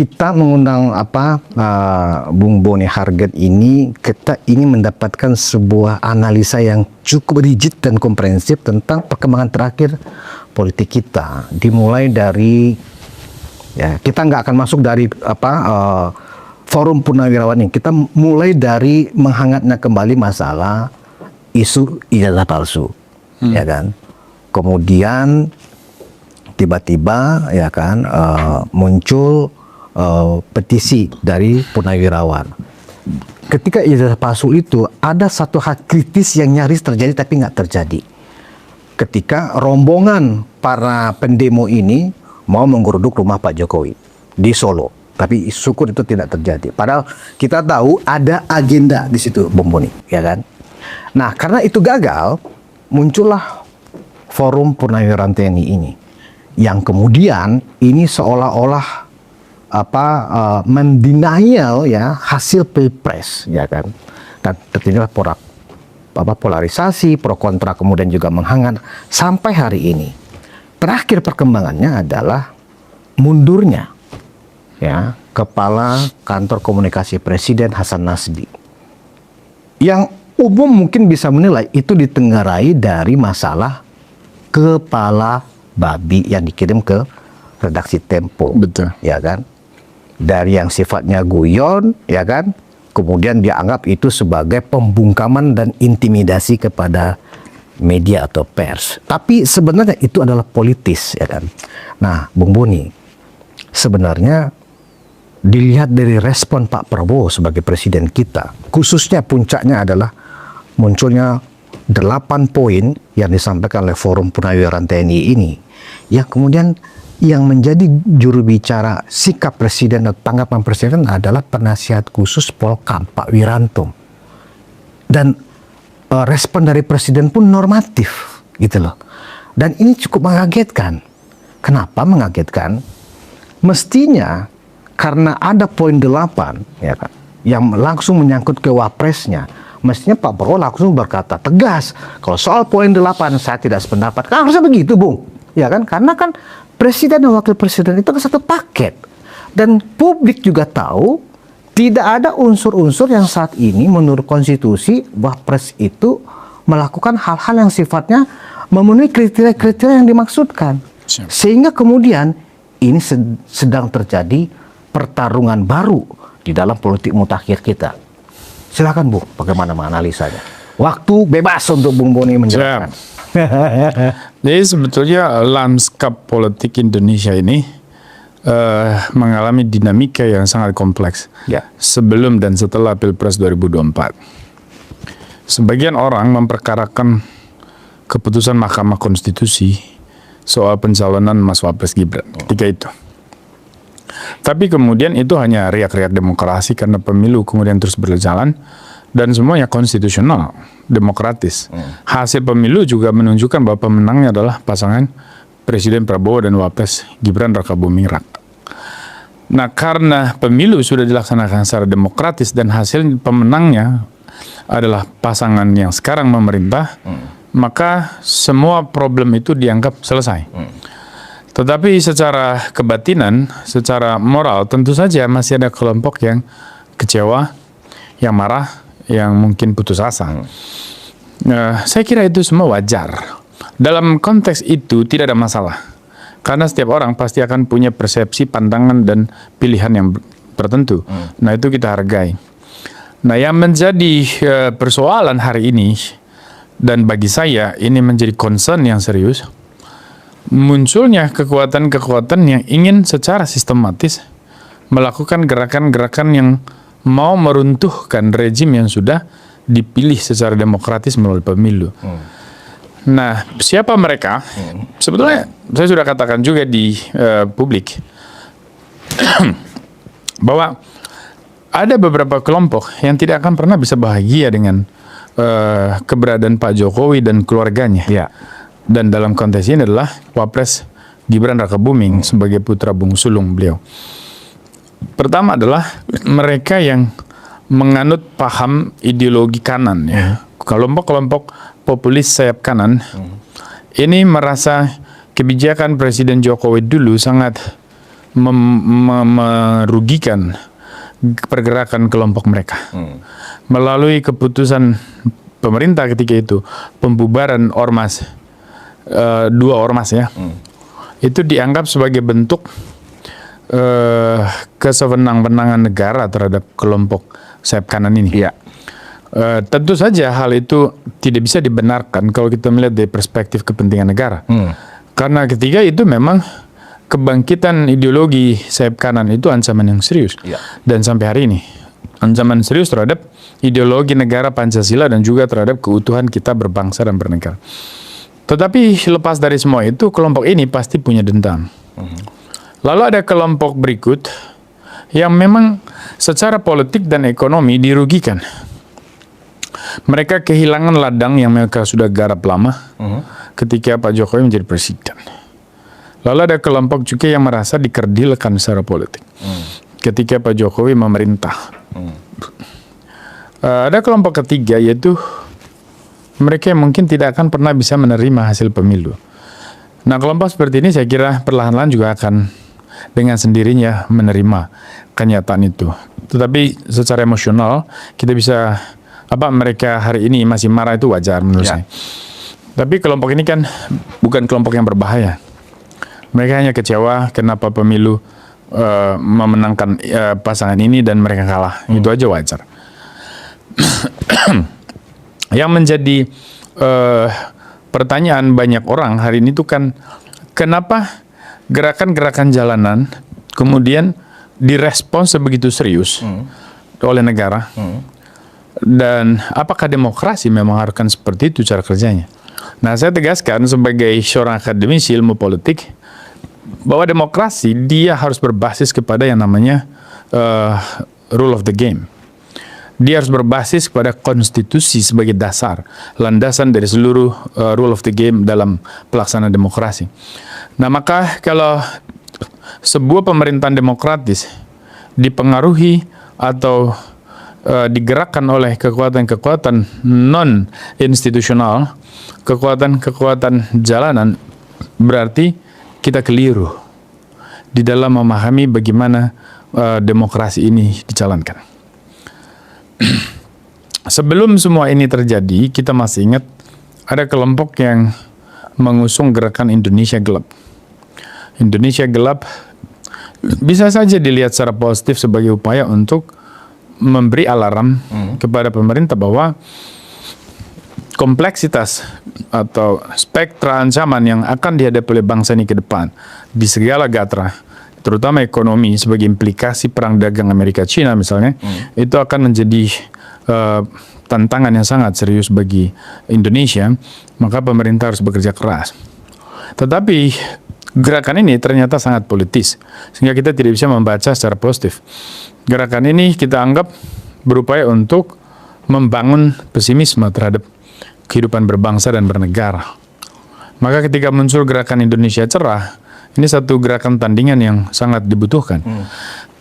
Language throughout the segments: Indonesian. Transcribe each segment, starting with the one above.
kita mengundang Bung Boni Harget ini, kita ingin mendapatkan sebuah analisa yang cukup rigid dan komprehensif tentang perkembangan terakhir politik kita. Dimulai dari, ya, kita nggak akan masuk dari forum Purnawirawan ini. Kita mulai dari menghangatnya kembali masalah isu ijazah palsu, ya kan. Kemudian tiba-tiba, ya kan, muncul petisi dari Purnawirawan. Ketika ijazah palsu itu, ada satu hal kritis yang nyaris terjadi tapi nggak terjadi. Ketika rombongan para pendemo ini mau menggeruduk rumah Pak Jokowi di Solo, tapi syukur itu tidak terjadi. Padahal kita tahu ada agenda di situ, Bung Boni, ya kan. Nah, karena itu gagal, muncullah forum Purnawirawan TNI ini, yang kemudian ini seolah-olah mendenial, ya, hasil pilpres, ya kan, dan terjadilah polarisasi, pro kontra kemudian juga menghangat sampai hari ini. Terakhir perkembangannya adalah mundurnya, ya, Kepala Kantor Komunikasi Presiden Hasan Nasbi, yang umum mungkin bisa menilai itu ditenggarai dari masalah kepala babi yang dikirim ke redaksi Tempo. Betul. Ya kan? Dari yang sifatnya guyon, ya kan? Kemudian dianggap itu sebagai pembungkaman dan intimidasi kepada media atau pers. Tapi sebenarnya itu adalah politis, ya kan? Nah, Bung Boni, sebenarnya dilihat dari respon Pak Prabowo sebagai presiden kita, khususnya puncaknya adalah munculnya 8 poin yang disampaikan oleh Forum Purnawirawan TNI ini, yang kemudian yang menjadi juru bicara sikap presiden atau tanggapan presiden adalah penasihat khusus Polkam Pak Wiranto. Dan respon dari presiden pun normatif, gitu loh. Dan ini cukup mengagetkan. Kenapa mengagetkan? Mestinya karena ada poin 8, ya kan, yang langsung menyangkut ke wapresnya, mestinya Pak Prabowo langsung berkata tegas, kalau soal poin 8 saya tidak sependapat. Kan harusnya begitu, Bung. Ya kan? Karena kan presiden dan wakil presiden itu kan satu paket. Dan publik juga tahu tidak ada unsur-unsur yang saat ini menurut konstitusi Wapres itu melakukan hal-hal yang sifatnya memenuhi kriteria-kriteria yang dimaksudkan. Sehingga kemudian ini sedang terjadi pertarungan baru di dalam politik mutakhir kita. Silakan, Bu, bagaimana menganalisanya? Waktu bebas untuk Bung Boni menjelaskan. Jadi sebetulnya lanskap politik Indonesia ini mengalami dinamika yang sangat kompleks, ya, sebelum dan setelah Pilpres 2024. Sebagian orang memperkarakan keputusan Mahkamah Konstitusi soal pencalonan Mas Wapres Gibran ketika itu. Tapi kemudian itu hanya riak-riak demokrasi karena pemilu kemudian terus berjalan dan semuanya konstitusional, demokratis. Hasil pemilu juga menunjukkan bahwa pemenangnya adalah pasangan Presiden Prabowo dan Wapres Gibran Rakabuming Raka. Nah, karena pemilu sudah dilaksanakan secara demokratis dan hasil pemenangnya adalah pasangan yang sekarang memerintah, maka semua problem itu dianggap selesai. Tetapi secara kebatinan, secara moral, tentu saja masih ada kelompok yang kecewa, yang marah, yang mungkin putus asa. Saya kira itu semua wajar. Dalam konteks itu tidak ada masalah. Karena setiap orang pasti akan punya persepsi, pandangan, dan pilihan yang tertentu. Nah, itu kita hargai. Nah, yang menjadi persoalan hari ini, dan bagi saya ini menjadi concern yang serius, munculnya kekuatan-kekuatan yang ingin secara sistematis melakukan gerakan-gerakan yang mau meruntuhkan rejim yang sudah dipilih secara demokratis melalui pemilu. Nah, siapa mereka? Sebetulnya saya sudah katakan juga di publik bahwa ada beberapa kelompok yang tidak akan pernah bisa bahagia dengan keberadaan Pak Jokowi dan keluarganya. Ya. Dan dalam konteks ini adalah Wapres Gibran Rakabuming sebagai putra bung sulung beliau. Pertama adalah mereka yang menganut paham ideologi kanan, ya. Kelompok-kelompok populis sayap kanan ini merasa kebijakan Presiden Jokowi dulu sangat merugikan pergerakan kelompok mereka. Melalui keputusan pemerintah ketika itu, pembubaran ormas, 2 ormas ya, itu dianggap sebagai bentuk kesewenang-wenangan negara terhadap kelompok sayap kanan ini. Iya. Tentu saja hal itu tidak bisa dibenarkan kalau kita melihat dari perspektif kepentingan negara. Karena ketika itu memang kebangkitan ideologi sayap kanan itu ancaman yang serius. Iya. Dan sampai hari ini ancaman serius terhadap ideologi negara Pancasila dan juga terhadap keutuhan kita berbangsa dan bernegara. Tetapi lepas dari semua itu, kelompok ini pasti punya dendam. Lalu ada kelompok berikut yang memang secara politik dan ekonomi dirugikan. Mereka kehilangan ladang yang mereka sudah garap lama ketika Pak Jokowi menjadi presiden. Lalu ada kelompok juga yang merasa dikerdilkan secara politik ketika Pak Jokowi memerintah. Ada kelompok ketiga, yaitu mereka yang mungkin tidak akan pernah bisa menerima hasil pemilu. Nah, kelompok seperti ini saya kira perlahan-lahan juga akan dengan sendirinya menerima kenyataan itu. Tetapi secara emosional kita bisa, mereka hari ini masih marah itu wajar menurut saya. Tapi kelompok ini kan bukan kelompok yang berbahaya. Mereka hanya kecewa kenapa pemilu memenangkan pasangan ini dan mereka kalah. Itu aja wajar. Yang menjadi pertanyaan banyak orang hari ini tuh kan, kenapa gerakan-gerakan jalanan kemudian direspons sebegitu serius oleh negara, dan apakah demokrasi memang haruskan seperti itu cara kerjanya? Nah, saya tegaskan sebagai seorang akademisi ilmu politik bahwa demokrasi dia harus berbasis kepada yang namanya rule of the game. Dia harus berbasis pada konstitusi sebagai dasar, landasan dari seluruh rule of the game dalam pelaksanaan demokrasi. Nah, maka kalau sebuah pemerintahan demokratis dipengaruhi atau digerakkan oleh kekuatan-kekuatan non-institusional, kekuatan-kekuatan jalanan, berarti kita keliru di dalam memahami bagaimana demokrasi ini dijalankan. Sebelum semua ini terjadi, kita masih ingat ada kelompok yang mengusung gerakan Indonesia Gelap. Indonesia Gelap bisa saja dilihat secara positif sebagai upaya untuk memberi alarm kepada pemerintah bahwa kompleksitas atau spektra ancaman yang akan dihadapi oleh bangsa ini ke depan di segala gatra, terutama ekonomi sebagai implikasi perang dagang Amerika-China misalnya, itu akan menjadi tantangan yang sangat serius bagi Indonesia. Maka pemerintah harus bekerja keras. Tetapi gerakan ini ternyata sangat politis, sehingga kita tidak bisa membaca secara positif. Gerakan ini kita anggap berupaya untuk membangun pesimisme terhadap kehidupan berbangsa dan bernegara. Maka ketika muncul gerakan Indonesia Cerah, ini satu gerakan tandingan yang sangat dibutuhkan.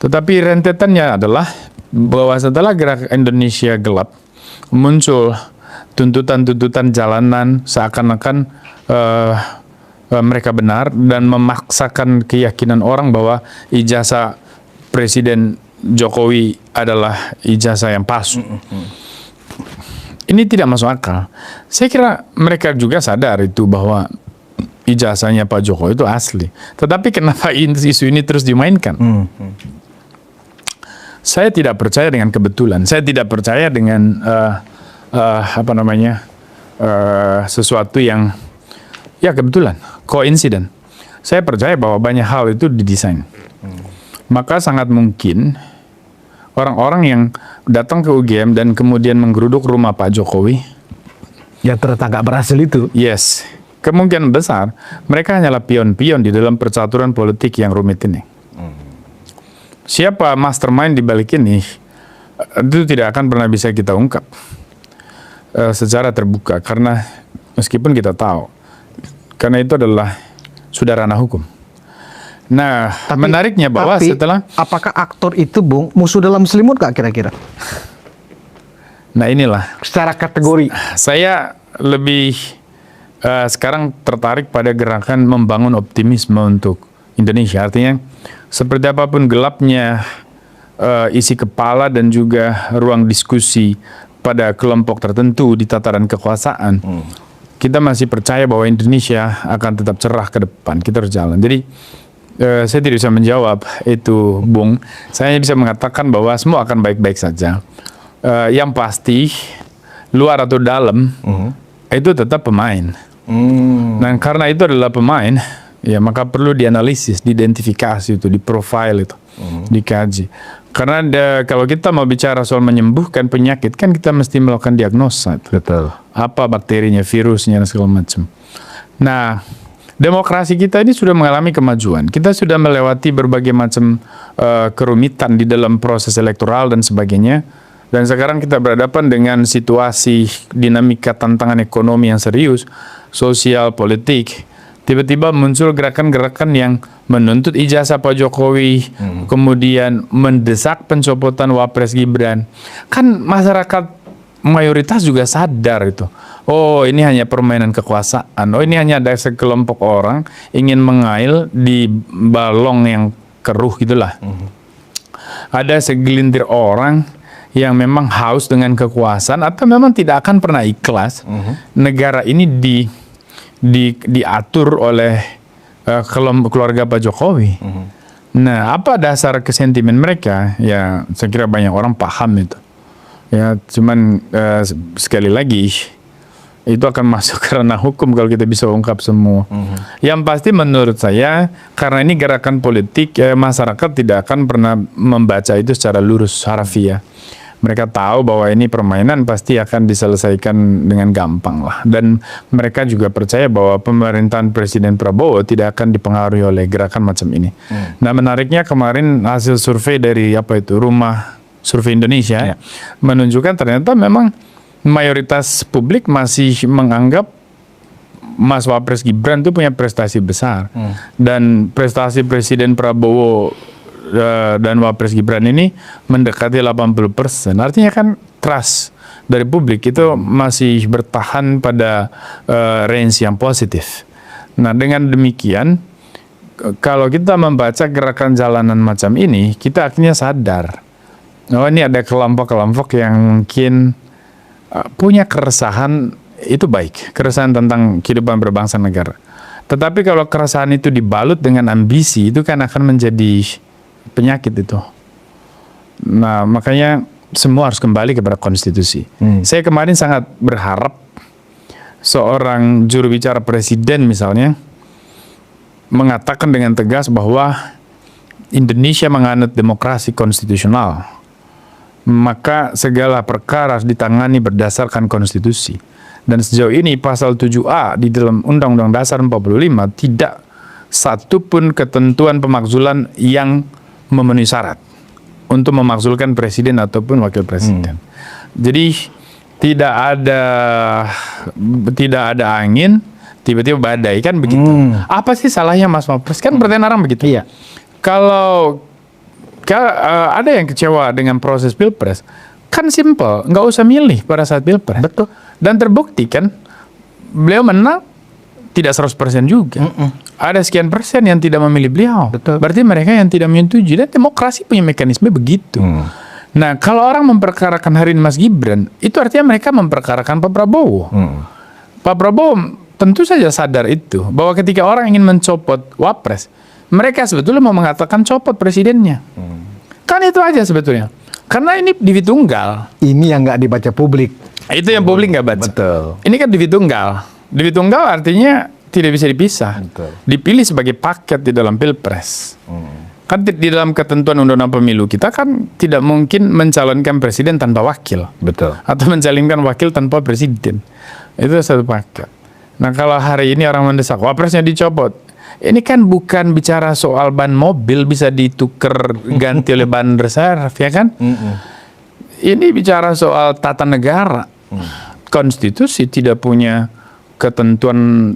Tetapi rentetannya adalah bahwa setelah gerakan Indonesia Gelap muncul tuntutan-tuntutan jalanan seakan-akan mereka benar dan memaksakan keyakinan orang bahwa ijazah Presiden Jokowi adalah ijazah yang palsu. Ini tidak masuk akal. Saya kira mereka juga sadar itu bahwa ijazahnya Pak Jokowi itu asli. Tetapi kenapa isu ini terus dimainkan? Saya tidak percaya dengan kebetulan. Saya tidak percaya dengan sesuatu yang ya kebetulan, koinsiden. Saya percaya bahwa banyak hal itu didesain. Maka sangat mungkin orang-orang yang datang ke UGM dan kemudian menggeruduk rumah Pak Jokowi, yang ternyata nggak berhasil itu. yes, kemungkinan besar mereka hanyalah pion-pion di dalam percaturan politik yang rumit ini. Siapa mastermind di balik ini, itu tidak akan pernah bisa kita ungkap secara terbuka, karena meskipun kita tahu, karena itu adalah sudah ranah hukum. Nah, menariknya bahwa setelah, apakah aktor itu, Bung, musuh dalam selimut gak kira-kira? nah inilah, Secara kategori. saya lebih sekarang tertarik pada gerakan membangun optimisme untuk Indonesia. Artinya seperti apapun gelapnya isi kepala dan juga ruang diskusi pada kelompok tertentu di tataran kekuasaan, kita masih percaya bahwa Indonesia akan tetap cerah ke depan. Kita harus jalan. Jadi saya tidak bisa menjawab itu, Bung. Saya hanya bisa mengatakan bahwa semua akan baik-baik saja. Yang pasti luar atau dalam itu tetap pemain. Dan karena itu adalah pemain, ya maka perlu dianalisis, diidentifikasi itu, diprofile itu, dikaji. Karena kalau kita mau bicara soal menyembuhkan penyakit, kan kita mesti melakukan diagnosa. Betul. Apa bakterinya, virusnya, dan segala macam. Nah, demokrasi kita ini sudah mengalami kemajuan. Kita sudah melewati berbagai macam kerumitan di dalam proses elektoral dan sebagainya. Dan sekarang kita berhadapan dengan situasi dinamika tantangan ekonomi yang serius, sosial, politik. Tiba-tiba muncul gerakan-gerakan yang menuntut ijazah Pak Jokowi, kemudian mendesak pencopotan Wapres Gibran. Kan masyarakat mayoritas juga sadar itu. Oh, ini hanya permainan kekuasaan. Oh, ini hanya ada sekelompok orang ingin mengail di balong yang keruh gitulah. Ada segelintir orang yang memang haus dengan kekuasaan atau memang tidak akan pernah ikhlas negara ini diatur oleh keluarga Pak Jokowi. Nah, apa dasar kesentimen mereka? Ya, saya kira banyak orang paham itu. Ya, cuman sekali lagi itu akan masuk ke ranah hukum kalau kita bisa ungkap semua. Yang pasti menurut saya, karena ini gerakan politik, masyarakat tidak akan pernah membaca itu secara lurus, harafiah. Mereka tahu bahwa ini permainan pasti akan diselesaikan dengan gampang lah. Dan mereka juga percaya bahwa pemerintahan Presiden Prabowo tidak akan dipengaruhi oleh gerakan macam ini. Nah, menariknya kemarin hasil survei dari Rumah Survei Indonesia menunjukkan ternyata memang mayoritas publik masih menganggap Mas Wapres Gibran itu punya prestasi besar. Dan prestasi Presiden Prabowo dan Wapres Gibran ini mendekati 80%. Artinya kan trust dari publik itu masih bertahan pada range yang positif. Nah, dengan demikian, kalau kita membaca gerakan jalanan macam ini, kita akhirnya sadar, oh ini ada kelompok-kelompok yang mungkin punya keresahan, itu baik, keresahan tentang kehidupan berbangsa negara. Tetapi kalau keresahan itu dibalut dengan ambisi, itu kan akan menjadi penyakit itu. Nah, makanya semua harus kembali kepada konstitusi. Saya kemarin sangat berharap seorang juru bicara presiden misalnya mengatakan dengan tegas bahwa Indonesia menganut demokrasi konstitusional, maka segala perkara harus ditangani berdasarkan konstitusi. Dan sejauh ini pasal 7A di dalam Undang-Undang Dasar 45 tidak satupun ketentuan pemakzulan yang memenuhi syarat untuk memakzulkan presiden ataupun wakil presiden. Jadi tidak ada angin, tiba-tiba badai, kan begitu. Apa sih salahnya Mas Wapres? Kan pertanyaan orang begitu. Iya. Kalau ada yang kecewa dengan proses pilpres, kan simple, nggak usah milih pada saat pilpres. Betul. Dan terbukti kan, beliau menang tidak 100% juga. Ada sekian persen yang tidak memilih beliau. Betul. Berarti mereka yang tidak menyetujui. Dan demokrasi punya mekanisme begitu. Nah, kalau orang memperkarakan hari ini Mas Gibran, itu artinya mereka memperkarakan Pak Prabowo. Pak Prabowo tentu saja sadar itu, bahwa ketika orang ingin mencopot Wapres, mereka sebetulnya mau mengatakan copot presidennya. Kan itu aja sebetulnya. Karena ini divi tunggal. Ini yang nggak dibaca publik. Itu yang publik nggak baca. Betul. Ini kan divi tunggal. Divi tunggal artinya tidak bisa dipisah. Betul. Dipilih sebagai paket di dalam pilpres. Kan di dalam ketentuan undang-undang pemilu kita kan tidak mungkin mencalonkan presiden tanpa wakil. Betul. Atau mencalonkan wakil tanpa presiden. Itu satu paket. Nah, kalau hari ini orang mendesak wapresnya dicopot, ini kan bukan bicara soal ban mobil bisa ditukar ganti oleh ban reserve, ya kan? Ini bicara soal tata negara. Konstitusi tidak punya ketentuan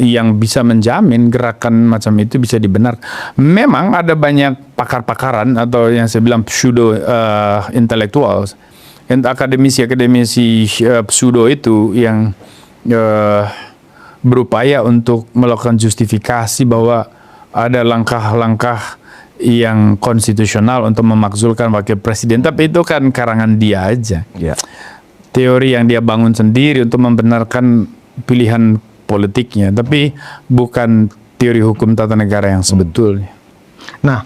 yang bisa menjamin gerakan macam itu bisa dibenarkan. Memang ada banyak pakar-pakaran atau yang saya bilang pseudo intellectuals, akademisi pseudo itu yang berupaya untuk melakukan justifikasi bahwa ada langkah-langkah yang konstitusional untuk memakzulkan wakil presiden, tapi itu kan karangan dia aja. Ya. Teori yang dia bangun sendiri untuk membenarkan pilihan politiknya, tapi bukan teori hukum tata negara yang sebetulnya. Nah,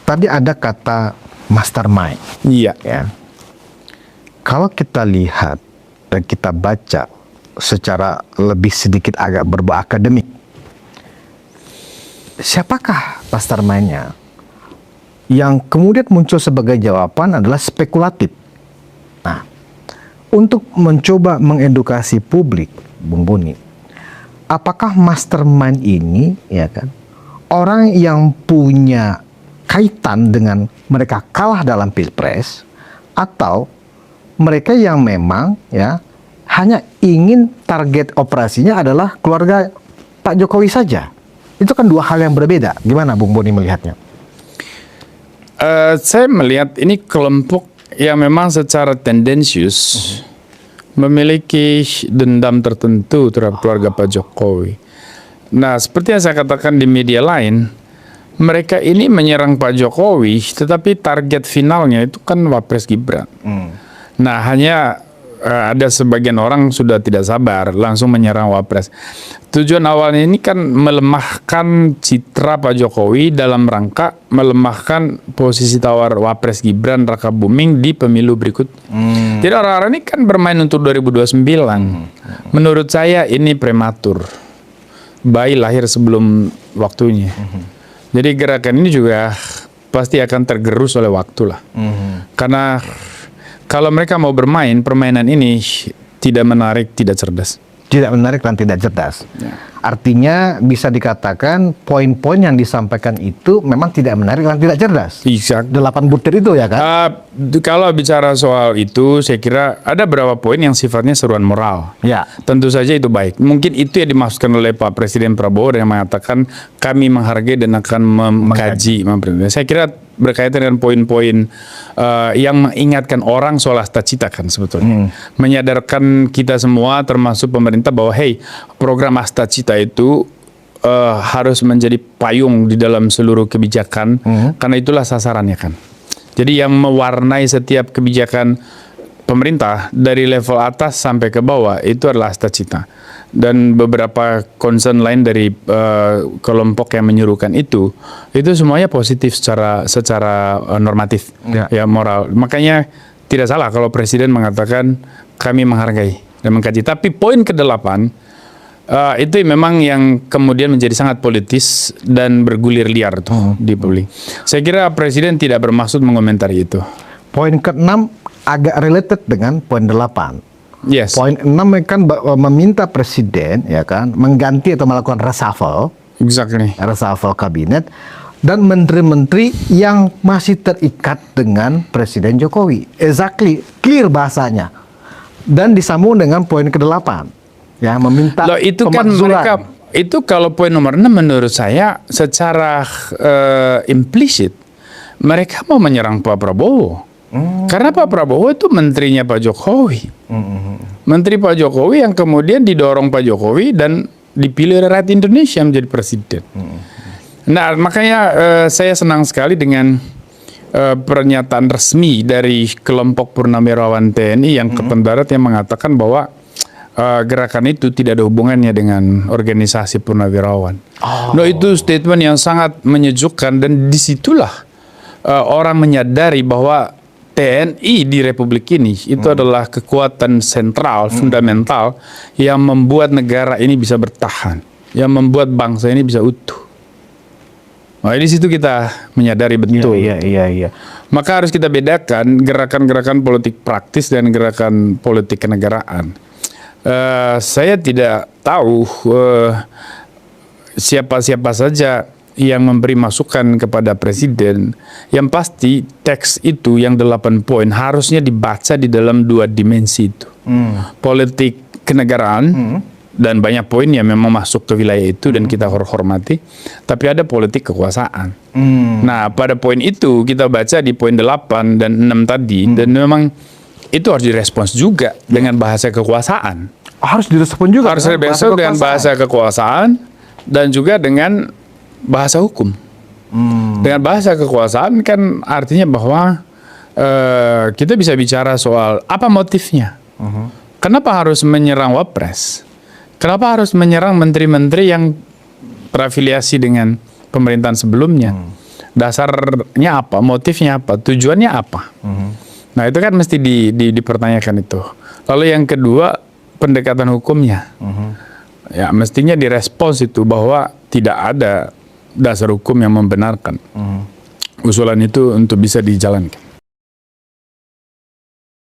tadi ada kata mastermind. Iya. Ya. Kalau kita lihat dan kita baca secara lebih sedikit agak berbau akademik, siapakah mastermind-nya? Yang kemudian muncul sebagai jawaban adalah spekulatif. Nah, untuk mencoba mengedukasi publik, Bung Boni, apakah mastermind ini, ya kan, orang yang punya kaitan dengan mereka kalah dalam pilpres, atau mereka yang memang ya hanya ingin target operasinya adalah keluarga Pak Jokowi saja? Itu kan dua hal yang berbeda. Gimana Bung Boni melihatnya? Saya melihat ini kelompok yang memang secara tendensius memiliki dendam tertentu terhadap keluarga Pak Jokowi. Nah, seperti yang saya katakan di media lain, mereka ini menyerang Pak Jokowi, tetapi target finalnya itu kan Wapres Gibran. Nah, hanya ada sebagian orang sudah tidak sabar, langsung menyerang Wapres. Tujuan awalnya ini kan melemahkan citra Pak Jokowi dalam rangka melemahkan posisi tawar Wapres Gibran Raka Buming di pemilu berikut. Jadi orang-orang ini kan bermain untuk 2029. Menurut saya ini prematur. Bayi lahir sebelum waktunya. Jadi gerakan ini juga pasti akan tergerus oleh waktu lah. Karena kalau mereka mau bermain, permainan ini tidak menarik, tidak cerdas. Tidak menarik dan tidak cerdas. Ya. Artinya bisa dikatakan poin-poin yang disampaikan itu memang tidak menarik dan tidak cerdas. Exact. 8 butir itu ya kan? Kalau bicara soal itu, saya kira ada beberapa poin yang sifatnya seruan moral. Ya. Tentu saja itu baik. Mungkin itu yang dimaksudkan oleh Pak Presiden Prabowo yang mengatakan kami menghargai dan akan mengkaji. Saya kira berkaitan dengan poin-poin yang mengingatkan orang soal asta-cita kan sebetulnya. Menyadarkan kita semua termasuk pemerintah bahwa hey, program asta-cita itu harus menjadi payung di dalam seluruh kebijakan karena itulah sasarannya kan. Jadi yang mewarnai setiap kebijakan pemerintah dari level atas sampai ke bawah itu adalah asta-cita. Dan beberapa concern lain dari kelompok yang menyuruhkan itu semuanya positif secara normatif, ya moral. Makanya tidak salah kalau Presiden mengatakan kami menghargai dan mengkaji. Tapi poin ke-8 itu memang yang kemudian menjadi sangat politis dan bergulir liar tuh di publik. Saya kira Presiden tidak bermaksud mengomentari itu. Poin ke-6 agak related dengan poin 8. Yes. Poin 6 kan meminta presiden ya kan mengganti atau melakukan reshuffle. Exactly. Reshuffle kabinet dan menteri-menteri yang masih terikat dengan Presiden Jokowi. Exactly, clear bahasanya. Dan disambung dengan poin ke-8. Ya, meminta loh, itu kan mereka itu kalau poin nomor 6 menurut saya secara implisit mereka mau menyerang Pak Prabowo. Karena Pak Prabowo itu menterinya Pak Jokowi. Menteri Pak Jokowi yang kemudian didorong Pak Jokowi dan dipilih oleh rakyat Indonesia menjadi presiden. Nah, makanya saya senang sekali dengan pernyataan resmi dari kelompok Purnawirawan TNI yang Angkatan Darat yang mengatakan bahwa gerakan itu tidak ada hubungannya dengan organisasi Purnawirawan. Nah, itu statement yang sangat menyejukkan dan disitulah orang menyadari bahwa TNI di Republik ini itu adalah kekuatan sentral, fundamental yang membuat negara ini bisa bertahan, yang membuat bangsa ini bisa utuh. Nah, di situ kita menyadari betul. Iya. Maka harus kita bedakan gerakan-gerakan politik praktis dan gerakan politik kenegaraan. Saya tidak tahu siapa-siapa saja yang memberi masukan kepada presiden. Yang pasti teks itu yang 8 poin harusnya dibaca di dalam 2 dimensi itu. Politik kenegaraan dan banyak poin yang memang masuk ke wilayah itu dan kita hormati. Tapi ada politik kekuasaan. Nah, pada poin itu kita baca di poin 8 dan 6 tadi dan memang itu harus direspons juga dengan bahasa kekuasaan. Harus direspon juga. Harus direspon dengan bahasa kekuasaan dan juga dengan bahasa hukum. Dengan bahasa kekuasaan kan artinya bahwa kita bisa bicara soal apa motifnya. Kenapa harus menyerang Wapres? Kenapa harus menyerang menteri-menteri yang terafiliasi dengan pemerintahan sebelumnya? Dasarnya apa? Motifnya apa? Tujuannya apa? Nah itu kan mesti dipertanyakan itu. Lalu yang kedua, pendekatan hukumnya. Ya mestinya direspons itu bahwa tidak ada dasar hukum yang membenarkan usulan itu untuk bisa dijalankan.